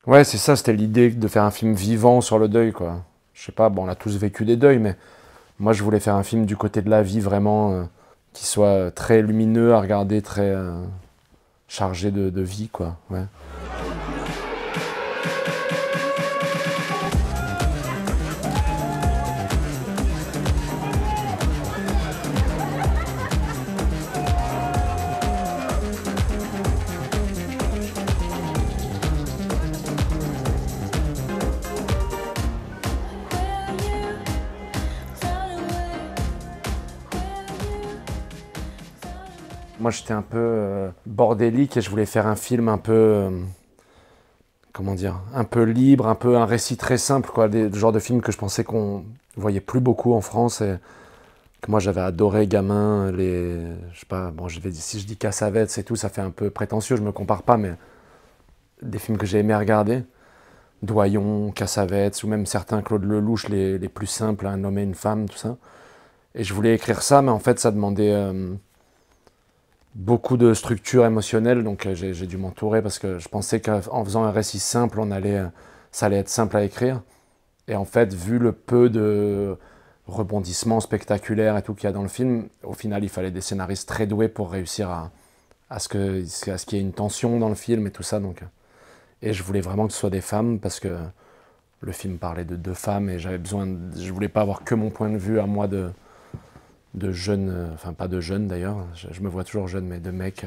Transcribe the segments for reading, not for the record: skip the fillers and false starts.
Ouais, c'est ça, c'était l'idée de faire un film vivant sur le deuil, quoi. Je sais pas, bon, on a tous vécu des deuils, mais moi, je voulais faire un film du côté de la vie, vraiment, qui soit très lumineux à regarder, très chargé de vie, quoi. Ouais. Moi, j'étais un peu bordélique et je voulais faire un film un peu, comment dire, un peu libre, un peu un récit très simple, quoi. Le genre de film que je pensais qu'on voyait plus beaucoup en France et que moi j'avais adoré gamin. Je sais pas, bon, si je dis Cassavetes et tout, ça fait un peu prétentieux, je me compare pas, mais des films que j'ai aimé regarder. Doyon, Cassavetes, ou même certains Claude Lelouch, les plus simples, Un homme et une femme, tout ça. Et je voulais écrire ça, mais en fait, ça demandait beaucoup de structure émotionnelle, donc j'ai dû m'entourer parce que je pensais qu'en faisant un récit simple, ça allait être simple à écrire. Et en fait, vu le peu de rebondissements spectaculaires et tout qu'il y a dans le film, au final, il fallait des scénaristes très doués pour réussir à ce qu'il y ait une tension dans le film et tout ça. Donc, et je voulais vraiment que ce soit des femmes parce que le film parlait de deux femmes et je voulais pas avoir que mon point de vue à moi de jeune, enfin pas de jeune d'ailleurs, je me vois toujours jeune, mais de mec.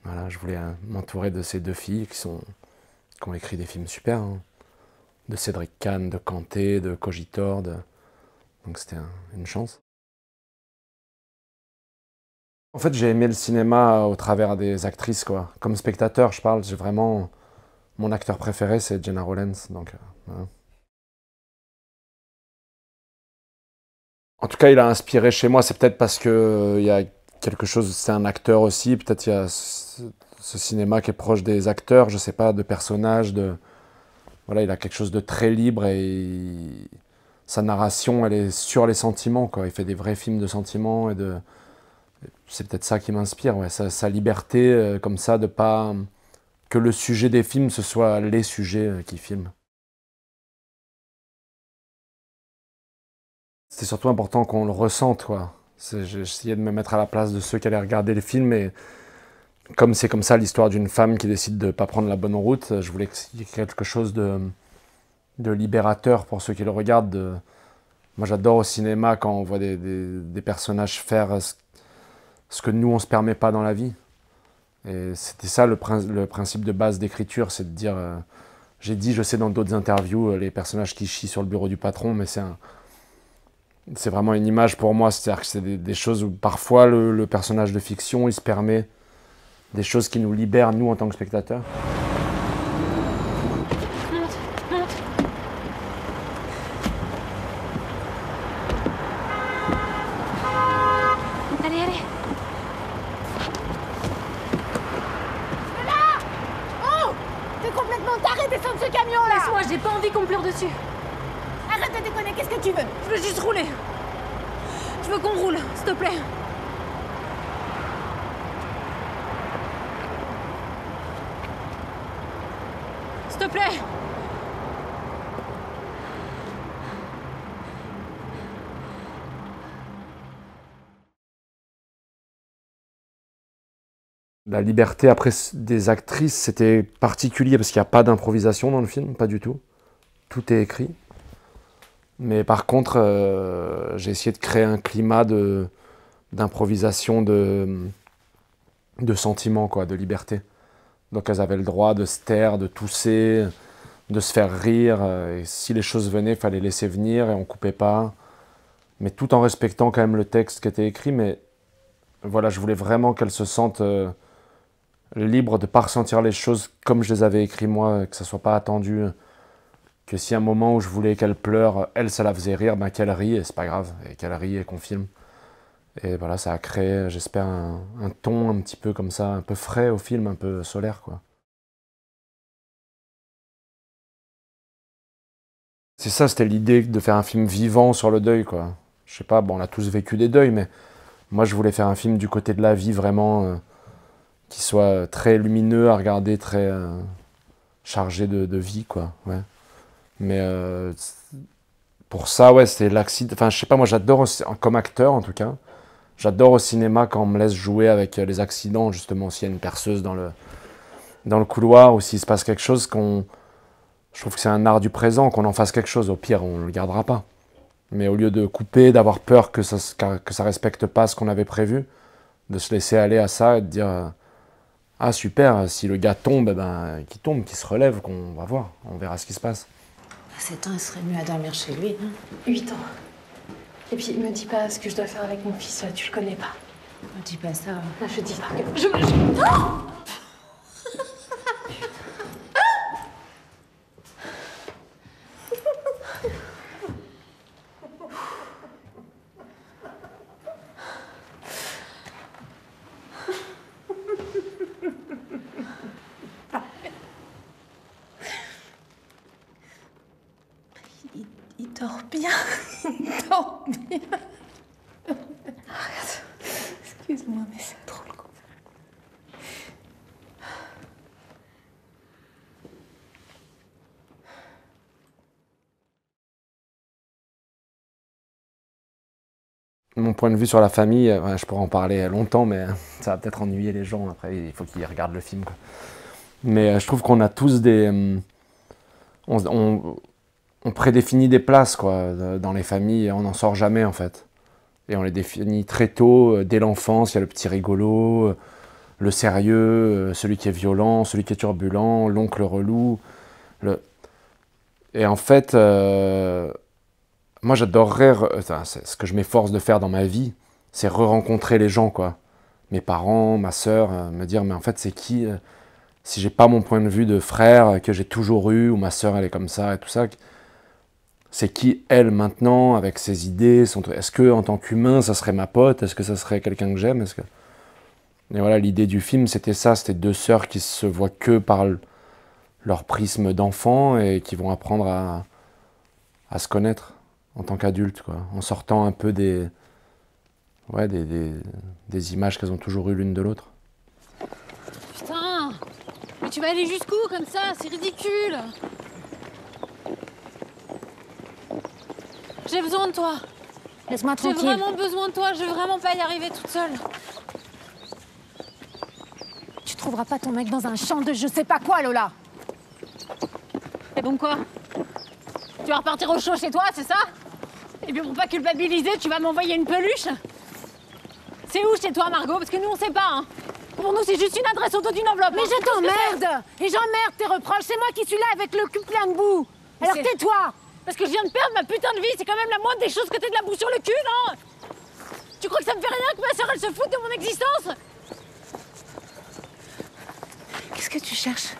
Voilà, je voulais m'entourer de ces deux filles qui ont écrit des films super, hein. De Cédric Kahn, de Kanté, de Cogitor, donc c'était une chance. En fait, j'ai aimé le cinéma au travers des actrices, quoi. Comme spectateur, je parle, j'ai vraiment... Mon acteur préféré, c'est Gena Rowlands, donc... voilà. En tout cas, il a inspiré chez moi, c'est peut-être parce que il y a quelque chose, c'est un acteur aussi, peut-être il y a ce cinéma qui est proche des acteurs, je sais pas, de personnages, voilà, il a quelque chose de très libre et sa narration, elle est sur les sentiments, quoi. Il fait des vrais films de sentiments c'est peut-être ça qui m'inspire, ouais, sa liberté comme ça de pas que le sujet des films ce soit les sujets qu'il filme. C'était surtout important qu'on le ressente, quoi. J'ai essayé de me mettre à la place de ceux qui allaient regarder le film et comme c'est comme ça l'histoire d'une femme qui décide de ne pas prendre la bonne route, je voulais qu'il y ait quelque chose de libérateur pour ceux qui le regardent. Moi j'adore au cinéma quand on voit des personnages faire ce que nous on se permet pas dans la vie. Et c'était ça le principe de base d'écriture, c'est de dire, j'ai dit, je sais dans d'autres interviews, les personnages qui chient sur le bureau du patron, mais c'est vraiment une image pour moi, c'est-à-dire que c'est des choses où parfois le personnage de fiction, il se permet des choses qui nous libèrent, nous, en tant que spectateurs. Monte, monte. Allez, allez. Oh! T'es complètement taré, descends de ce camion là! Laisse-moi, j'ai pas envie qu'on pleure dessus. Arrête de déconner, qu'est-ce que tu veux? Je veux juste rouler. Je veux qu'on roule, s'il te plaît. S'il te plaît. La liberté après des actrices, c'était particulier parce qu'il n'y a pas d'improvisation dans le film, pas du tout. Tout est écrit. Mais par contre, j'ai essayé de créer un climat d'improvisation, de sentiment, quoi, de liberté. Donc elles avaient le droit de se taire, de tousser, de se faire rire. Et si les choses venaient, il fallait laisser venir et on coupait pas. Mais tout en respectant quand même le texte qui était écrit. Mais voilà, je voulais vraiment qu'elles se sentent libres de ne pas ressentir les choses comme je les avais écrites moi, que ça soit pas attendu. Que si à un moment où je voulais qu'elle pleure, elle, ça la faisait rire, ben qu'elle rie et c'est pas grave. Et qu'elle rie et qu'on filme. Et voilà, ça a créé, j'espère, un ton un petit peu comme ça, un peu frais au film, un peu solaire, quoi. C'est ça, c'était l'idée de faire un film vivant sur le deuil, quoi. Je sais pas, bon, on a tous vécu des deuils, mais moi, je voulais faire un film du côté de la vie, vraiment, qui soit très lumineux à regarder, très chargé de vie, quoi. Ouais. Mais pour ça, ouais, c'est l'accident. Enfin, je sais pas, moi j'adore, comme acteur en tout cas, j'adore au cinéma quand on me laisse jouer avec les accidents, justement, s'il y a une perceuse dans le couloir ou s'il se passe quelque chose, je trouve que c'est un art du présent, qu'on en fasse quelque chose. Au pire, on ne le gardera pas. Mais au lieu de couper, d'avoir peur que ça respecte pas ce qu'on avait prévu, de se laisser aller à ça et de dire ah super, si le gars tombe, eh ben, qu'il tombe, qu'il se relève, qu'on va voir, on verra ce qui se passe. À 7 ans, il serait mieux à dormir chez lui. Hein. 8 ans. Et puis, me dis pas ce que je dois faire avec mon fils, tu le connais pas. Me dis pas ça. Ah, je dis pas que... Il dort bien. Il dort bien. Arrête. Excuse-moi, mais c'est trop le coup. Mon point de vue sur la famille, je pourrais en parler longtemps, mais ça va peut-être ennuyer les gens. Après, il faut qu'ils regardent le film, quoi. Mais je trouve qu'on a tous des... on prédéfinit des places, quoi, dans les familles, et on n'en sort jamais, en fait. Et on les définit très tôt, dès l'enfance. Il y a le petit rigolo, le sérieux, celui qui est violent, celui qui est turbulent, l'oncle relou. Et en fait, moi j'adorerais, c'est ce que je m'efforce de faire dans ma vie, c'est re-rencontrer les gens, quoi. Mes parents, ma sœur, me dire, mais en fait c'est qui, si j'ai pas mon point de vue de frère que j'ai toujours eu, ou ma sœur elle est comme ça et tout ça, c'est qui elle maintenant, avec ses idées, est-ce que en tant qu'humain ça serait ma pote, est-ce que ça serait quelqu'un que j'aime, Et voilà, l'idée du film c'était ça, c'était deux sœurs qui se voient que par leur prisme d'enfant et qui vont apprendre à se connaître en tant qu'adultes, quoi, en sortant un peu des images qu'elles ont toujours eues l'une de l'autre. Putain! Mais tu vas aller jusqu'où comme ça? C'est ridicule! J'ai besoin de toi. Laisse-moi J'ai tranquille. vraiment besoin de toi. Je veux vraiment pas y arriver toute seule. Tu trouveras pas ton mec dans un champ de je sais pas quoi, Lola. Et donc quoi? Tu vas repartir au chaud chez toi, c'est ça? Et puis pour pas culpabiliser, tu vas m'envoyer une peluche? C'est où chez toi, Margot? Parce que nous, on sait pas, hein. Pour nous, c'est juste une adresse au dos d'une enveloppe. Mais je t'emmerde. Et j'emmerde tes reproches. C'est moi qui suis là avec le cul plein de boue. Alors tais-toi. Parce que je viens de perdre ma putain de vie, c'est quand même la moindre des choses que t'aies de la boue sur le cul, non? Tu crois que ça me fait rien que ma sœur, elle se foute de mon existence? Qu'est-ce que tu cherches?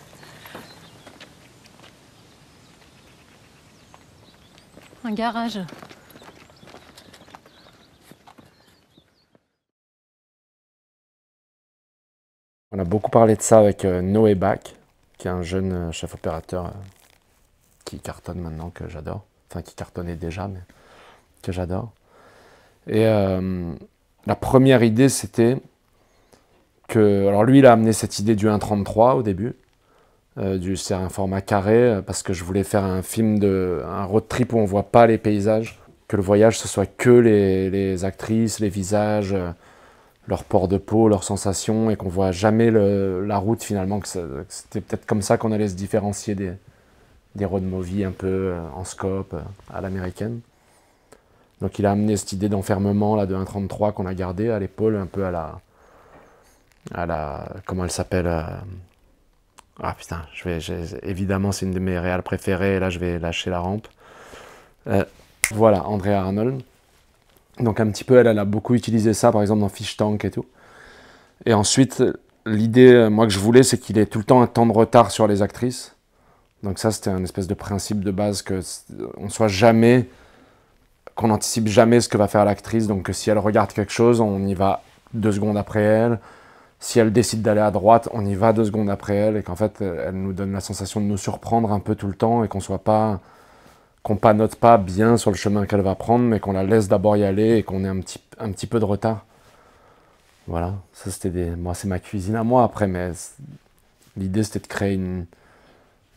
Un garage. On a beaucoup parlé de ça avec Noé Bach, qui est un jeune chef opérateur qui cartonne maintenant, que j'adore. Enfin, qui cartonnait déjà, mais que j'adore. Et la première idée, c'était que... Alors lui, il a amené cette idée du 1,33 au début. C'est un format carré, parce que je voulais faire un film, un road trip où on ne voit pas les paysages. Que le voyage, ce soit que les actrices, les visages, leur port de peau, leurs sensations, et qu'on voit jamais la route finalement. Que c'était peut-être comme ça qu'on allait se différencier des road movies un peu en scope, à l'américaine. Donc il a amené cette idée d'enfermement là, de 1,33 qu'on a gardé à l'épaule, un peu à la comment elle s'appelle ah putain, évidemment c'est une de mes réals préférées, et là je vais lâcher la rampe. Voilà, Andrea Arnold. Donc un petit peu, elle a beaucoup utilisé ça, par exemple dans Fish Tank et tout. Et ensuite, l'idée, moi, que je voulais, c'est qu'il ait tout le temps un temps de retard sur les actrices. Donc ça, c'était un espèce de principe de base, qu'on n'anticipe jamais ce que va faire l'actrice. Donc que si elle regarde quelque chose, on y va 2 secondes après elle. Si elle décide d'aller à droite, on y va 2 secondes après elle. Et qu'en fait, elle nous donne la sensation de nous surprendre un peu tout le temps et qu'on panote pas bien sur le chemin qu'elle va prendre, mais qu'on la laisse d'abord y aller et qu'on ait un petit peu de retard. Voilà, ça c'était moi c'est ma cuisine à moi après, mais l'idée c'était de créer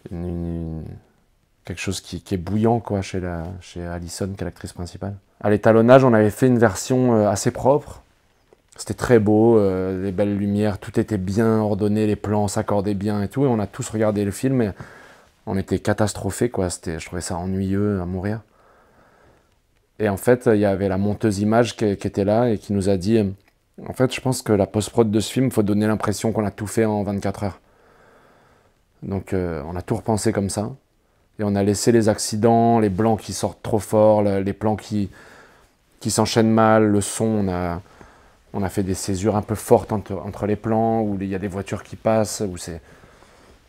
quelque chose qui est bouillant quoi, chez Alison, qui est l'actrice principale. À l'étalonnage, on avait fait une version assez propre. C'était très beau, les belles lumières, tout était bien ordonné, les plans s'accordaient bien et tout. Et on a tous regardé le film et on était catastrophés, quoi. Je trouvais ça ennuyeux à mourir. Et en fait, il y avait la monteuse image qui était là et qui nous a dit en fait, je pense que la post-prod de ce film, il faut donner l'impression qu'on a tout fait en 24 heures. Donc on a tout repensé comme ça. Et on a laissé les accidents, les blancs qui sortent trop fort, les plans qui s'enchaînent mal, le son, on a fait des césures un peu fortes entre les plans, où il y a des voitures qui passent, où c'est...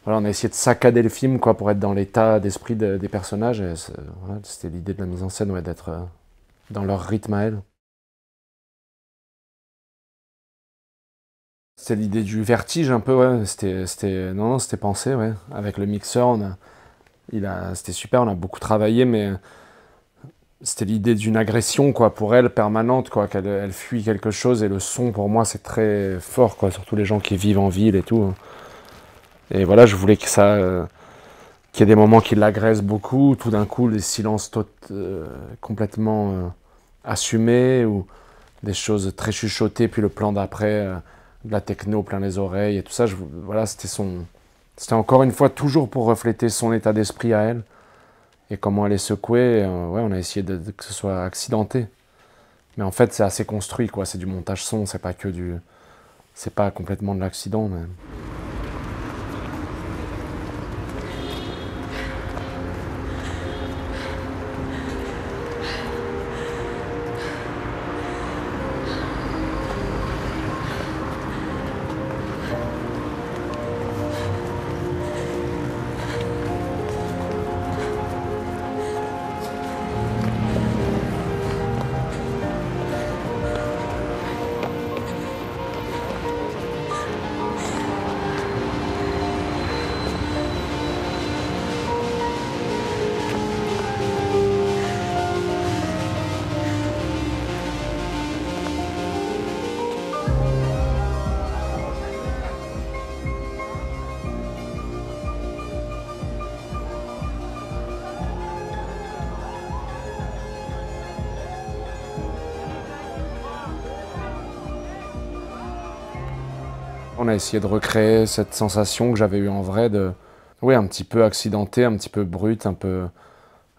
Voilà, on a essayé de saccader le film quoi, pour être dans l'état d'esprit des personnages. Voilà, c'était l'idée de la mise en scène, ouais, d'être dans leur rythme à elles. C'est l'idée du vertige un peu, ouais. C'était pensé, ouais. Avec le mixeur, c'était super, on a beaucoup travaillé, mais c'était l'idée d'une agression quoi, pour elle permanente, quoi, qu'elle fuit quelque chose, et le son pour moi c'est très fort, quoi, surtout les gens qui vivent en ville et tout. Et voilà, je voulais que qu'il y ait des moments qui l'agressent beaucoup, tout d'un coup les silences complètement assumés, ou des choses très chuchotées, puis le plan d'après, de la techno plein les oreilles et tout ça. Voilà, c'était encore une fois toujours pour refléter son état d'esprit à elle. Et comment elle est secouée, ouais, on a essayé que ce soit accidenté. Mais en fait, c'est assez construit, quoi. C'est du montage son, c'est pas complètement de l'accident. Mais... On a essayé de recréer cette sensation que j'avais eue en vrai oui, un petit peu accidenté, un petit peu brut, un peu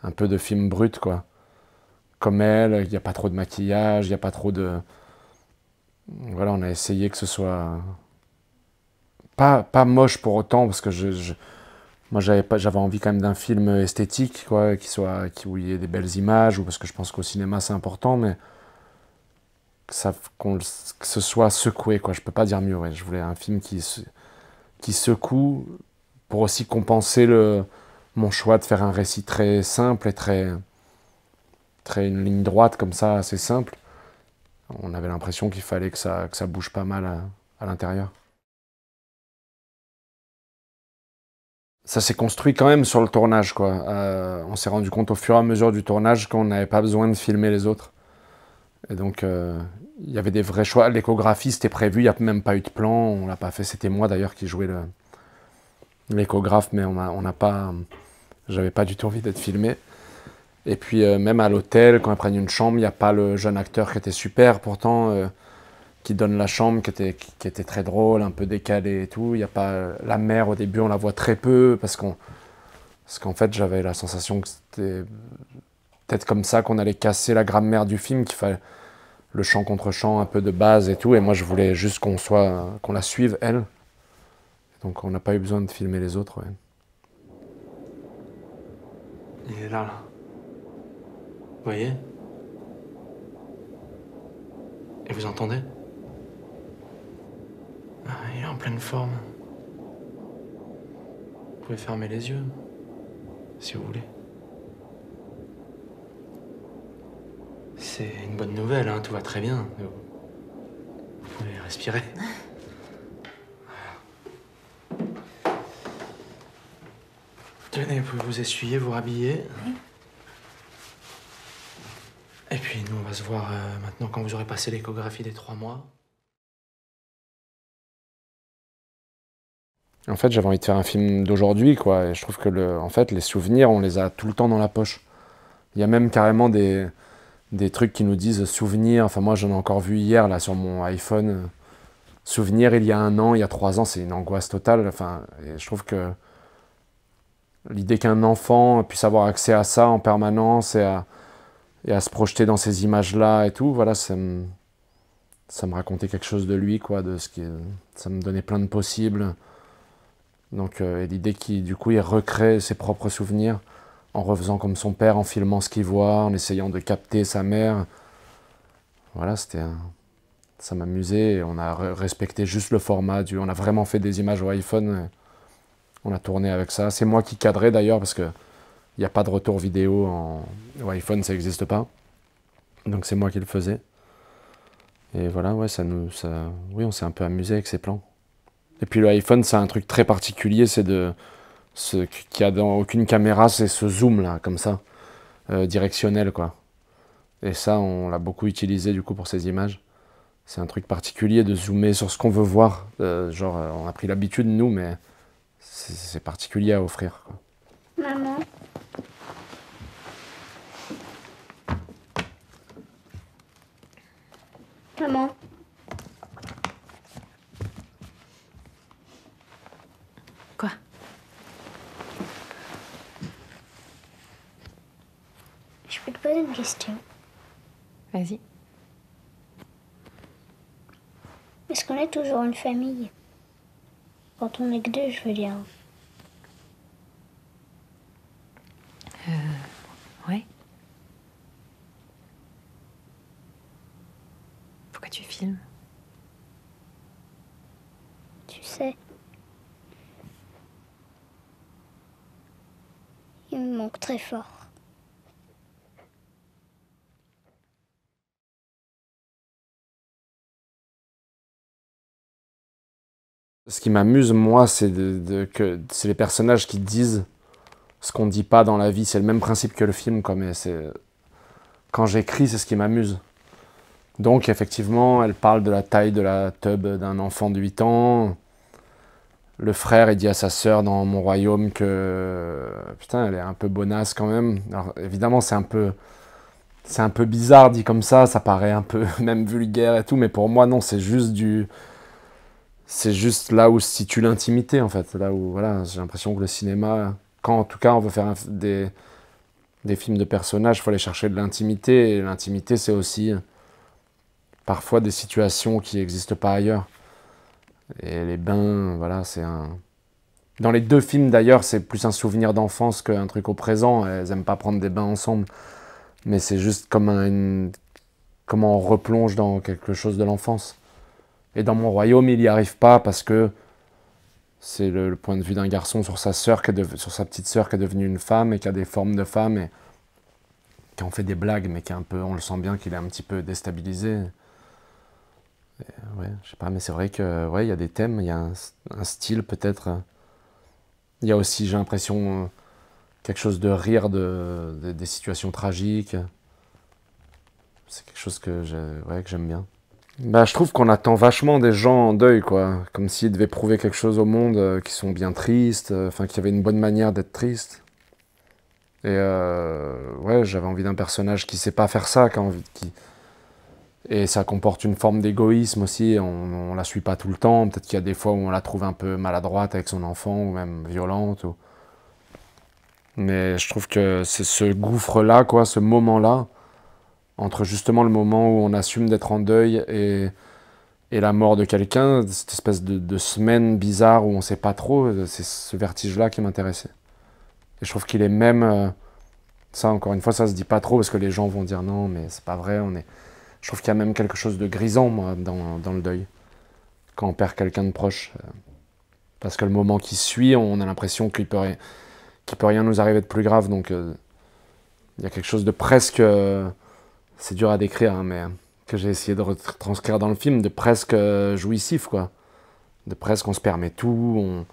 de film brut, quoi. Comme elle, il n'y a pas trop de maquillage, il n'y a pas trop de... Voilà, on a essayé que ce soit pas moche pour autant, parce que moi j'avais envie quand même d'un film esthétique, quoi, où il y ait des belles images, ou parce que je pense qu'au cinéma c'est important, mais que ce soit secoué, quoi. Je peux pas dire mieux, ouais. Je voulais un film qui secoue, pour aussi compenser mon choix de faire un récit très simple et très une ligne droite comme ça, assez simple. On avait l'impression qu'il fallait que ça bouge pas mal à l'intérieur. Ça s'est construit quand même sur le tournage, quoi. On s'est rendu compte au fur et à mesure du tournage qu'on n'avait pas besoin de filmer les autres. Et donc, il y avait des vrais choix. L'échographie, c'était prévu, il n'y a même pas eu de plan, on l'a pas fait. C'était moi d'ailleurs qui jouais l'échographe, mais j'avais pas du tout envie d'être filmé. Et puis même à l'hôtel, quand ils prennent une chambre, il n'y a pas le jeune acteur qui était super, pourtant, qui donne la chambre, qui était très drôle, un peu décalé et tout. Il n'y a pas la mère, au début, on la voit très peu, parce qu'en fait, j'avais la sensation que c'était peut-être comme ça qu'on allait casser la grammaire du film, qu'il fallait le chant contre chant, un peu de base et tout. Et moi, je voulais juste qu'on la suive, elle. Donc on n'a pas eu besoin de filmer les autres, ouais. Il est là. Vous voyez? Et vous entendez? Ah, il est en pleine forme. Vous pouvez fermer les yeux, si vous voulez. C'est une bonne nouvelle, hein, tout va très bien. Vous pouvez respirer. Tenez, vous pouvez vous essuyer, vous rhabiller. Oui. Et puis nous, on va se voir maintenant quand vous aurez passé l'échographie des 3 mois. En fait, j'avais envie de faire un film d'aujourd'hui, quoi. Et je trouve que en fait, les souvenirs, on les a tout le temps dans la poche. Il y a même carrément des trucs qui nous disent souvenirs. Enfin, moi, j'en ai encore vu hier, là, sur mon iPhone. Souvenir, il y a 1 an, il y a 3 ans, c'est une angoisse totale. Enfin, et je trouve que l'idée qu'un enfant puisse avoir accès à ça en permanence et à se projeter dans ces images-là et tout, voilà, ça me racontait quelque chose de lui, quoi, ça me donnait plein de possibles. Donc, et l'idée du coup, il recrée ses propres souvenirs en refaisant comme son père, en filmant ce qu'il voit, en essayant de capter sa mère. Voilà, ça m'amusait. Et on a respecté juste le format. On a vraiment fait des images au iPhone. On a tourné avec ça. C'est moi qui cadrais d'ailleurs, parce qu'il n'y a pas de retour vidéo au iPhone, ça n'existe pas. Donc c'est moi qui le faisais. Et voilà, ouais, oui, on s'est un peu amusé avec ces plans. Et puis le iPhone, c'est un truc très particulier, qu'il n'y a dans aucune caméra, c'est ce zoom là, comme ça, directionnel, quoi. Et ça, on l'a beaucoup utilisé du coup pour ces images. C'est un truc particulier de zoomer sur ce qu'on veut voir. On a pris l'habitude, nous, mais c'est particulier à offrir, quoi. Maman. Maman. Quoi? Je peux te poser une question. Vas-y. Est-ce qu'on est toujours une famille? Quand on est que deux, je veux dire. Ouais. Pourquoi tu filmes? Tu sais. Il me manque très fort. Ce qui m'amuse, moi, c'est que c'est les personnages qui disent ce qu'on ne dit pas dans la vie. C'est le même principe que le film, quoi, mais quand j'écris, c'est ce qui m'amuse. Donc, effectivement, elle parle de la taille de la tub d'un enfant de 8 ans. Le frère, il dit à sa sœur dans Mon Royaume que... Putain, elle est un peu bonasse quand même. Alors, évidemment, c'est un peu bizarre dit comme ça paraît un peu même vulgaire et tout, mais pour moi, non, c'est juste là où se situe l'intimité, en fait. Là où, voilà, j'ai l'impression que le cinéma, quand en tout cas on veut faire des films de personnages, il faut aller chercher de l'intimité. Et l'intimité, c'est aussi parfois des situations qui n'existent pas ailleurs. Et les bains, voilà, Dans les deux films, d'ailleurs, c'est plus un souvenir d'enfance qu'un truc au présent. Elles n'aiment pas prendre des bains ensemble. Mais c'est juste comme comment on replonge dans quelque chose de l'enfance. Et dans Mon Royaume, il n'y arrive pas parce que c'est le point de vue d'un garçon sur sa petite sœur qui est devenue une femme et qui a des formes de femme et qui en fait des blagues, mais on le sent bien qu'il est un petit peu déstabilisé. Et, ouais, je sais pas, mais c'est vrai que ouais, il y a des thèmes, il y a un style peut-être. Il y a aussi, j'ai l'impression, quelque chose de rire des situations tragiques. C'est quelque chose que j'aime bien. Bah, je trouve qu'on attend vachement des gens en deuil, quoi. Comme s'ils devaient prouver quelque chose au monde, qui sont bien tristes, enfin, qu'il y avait une bonne manière d'être triste. Et ouais, j'avais envie d'un personnage qui sait pas faire ça, et ça comporte une forme d'égoïsme aussi, on la suit pas tout le temps, peut-être qu'il y a des fois où on la trouve un peu maladroite avec son enfant, ou même violente. Mais je trouve que c'est ce gouffre-là, quoi, ce moment-là, entre justement le moment où on assume d'être en deuil et la mort de quelqu'un, cette espèce de semaine bizarre où on sait pas trop, c'est ce vertige-là qui m'intéressait. Et je trouve qu'il est même... ça, encore une fois, ça se dit pas trop, parce que les gens vont dire non, mais c'est pas vrai, Je trouve qu'il y a même quelque chose de grisant, moi, dans le deuil, quand on perd quelqu'un de proche. Parce que le moment qui suit, on a l'impression qu'il peut rien nous arriver de plus grave, donc il y a quelque chose de presque... c'est dur à décrire, hein, mais que j'ai essayé de retranscrire dans le film, de presque jouissif, quoi. De presque on se permet tout,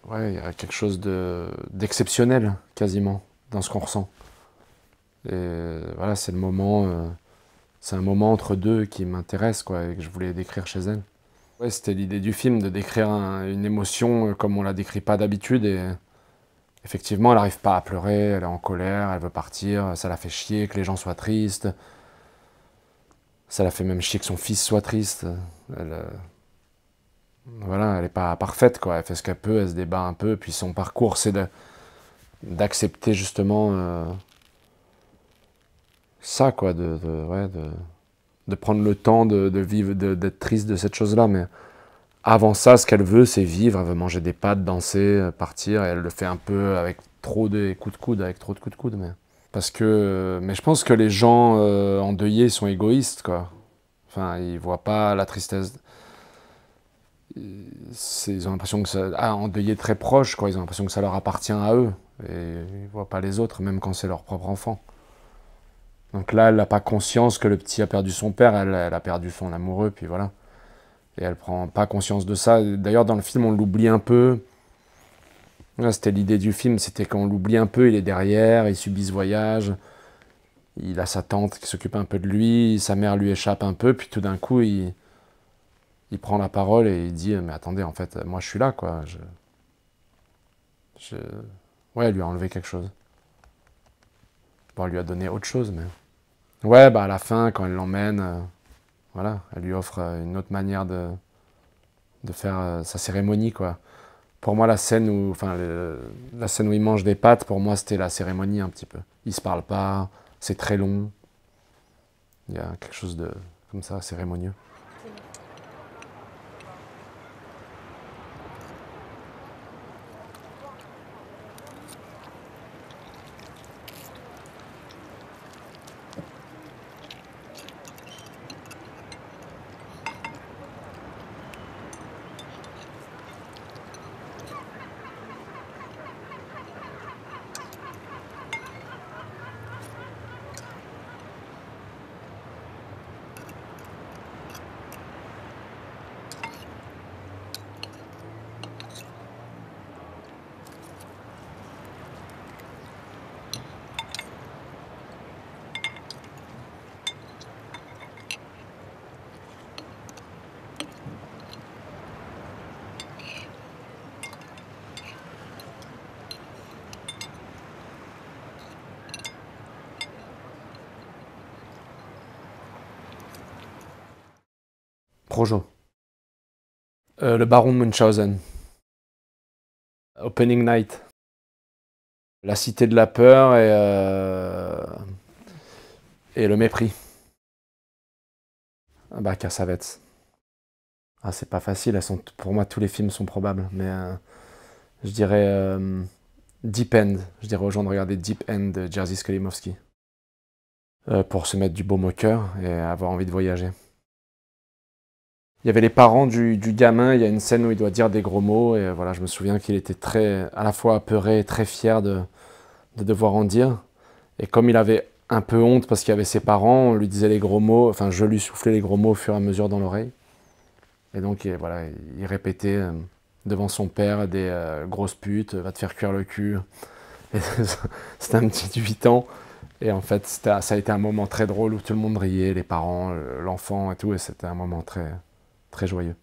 ouais, il y a quelque chose d'exceptionnel, quasiment, dans ce qu'on ressent. Et voilà, c'est un moment entre deux qui m'intéresse, quoi, et que je voulais décrire chez elle. Ouais, c'était l'idée du film, de décrire une émotion comme on la décrit pas d'habitude. Et effectivement, elle n'arrive pas à pleurer, elle est en colère, elle veut partir, ça la fait chier que les gens soient tristes. Ça la fait même chier que son fils soit triste. Voilà, elle n'est pas parfaite, quoi. Elle fait ce qu'elle peut, elle se débat un peu. Puis son parcours, c'est d'accepter justement ça, quoi, de prendre le temps de vivre, d'être triste de cette chose-là. Mais avant ça, ce qu'elle veut, c'est vivre. Elle veut manger des pâtes, danser, partir. Et elle le fait un peu avec trop de coups de coude, mais mais je pense que les gens endeuillés sont égoïstes, quoi. Enfin, ils voient pas la tristesse. Ils ont l'impression que ça, endeuillés très proches, quoi. Ils ont l'impression que ça leur appartient à eux. Et ils voient pas les autres, même quand c'est leur propre enfant. Donc là, elle n'a pas conscience que le petit a perdu son père, elle a perdu son amoureux, puis voilà. Et elle prend pas conscience de ça. D'ailleurs, dans le film, on l'oublie un peu. C'était l'idée du film, c'était qu'on l'oublie un peu, il est derrière, il subit ce voyage. Il a sa tante qui s'occupe un peu de lui, sa mère lui échappe un peu, puis tout d'un coup, il prend la parole et il dit « Mais attendez, en fait, moi je suis là, quoi. » Ouais, elle lui a enlevé quelque chose. Bon, elle lui a donné autre chose, mais... Ouais, bah à la fin, quand elle l'emmène, voilà, elle lui offre une autre manière de faire sa cérémonie, quoi. Pour moi, la scène où il mange des pâtes, pour moi, c'était la cérémonie un petit peu. Ils se parlent pas, c'est très long. Il y a quelque chose de comme ça, cérémonieux. Projo. Le baron de Munchausen. Opening Night. La cité de la peur et le mépris. Ah bah, Cassavetes. Ah, c'est pas facile, pour moi tous les films sont probables, mais je dirais Deep End. Je dirais aux gens de regarder Deep End de Jerzy Skolimowski. Pour se mettre du baume au cœur et avoir envie de voyager. Il y avait les parents du gamin, il y a une scène où il doit dire des gros mots, et voilà, je me souviens qu'il était à la fois apeuré et très fier de devoir en dire. Et comme il avait un peu honte parce qu'il y avait ses parents, on lui disait les gros mots, enfin je lui soufflais les gros mots au fur et à mesure dans l'oreille. Et donc voilà, il répétait devant son père des grosses putes, va te faire cuire le cul. C'était un petit de 8 ans. Et en fait, ça a été un moment très drôle où tout le monde riait, les parents, l'enfant et tout, et c'était un moment très, très joyeux.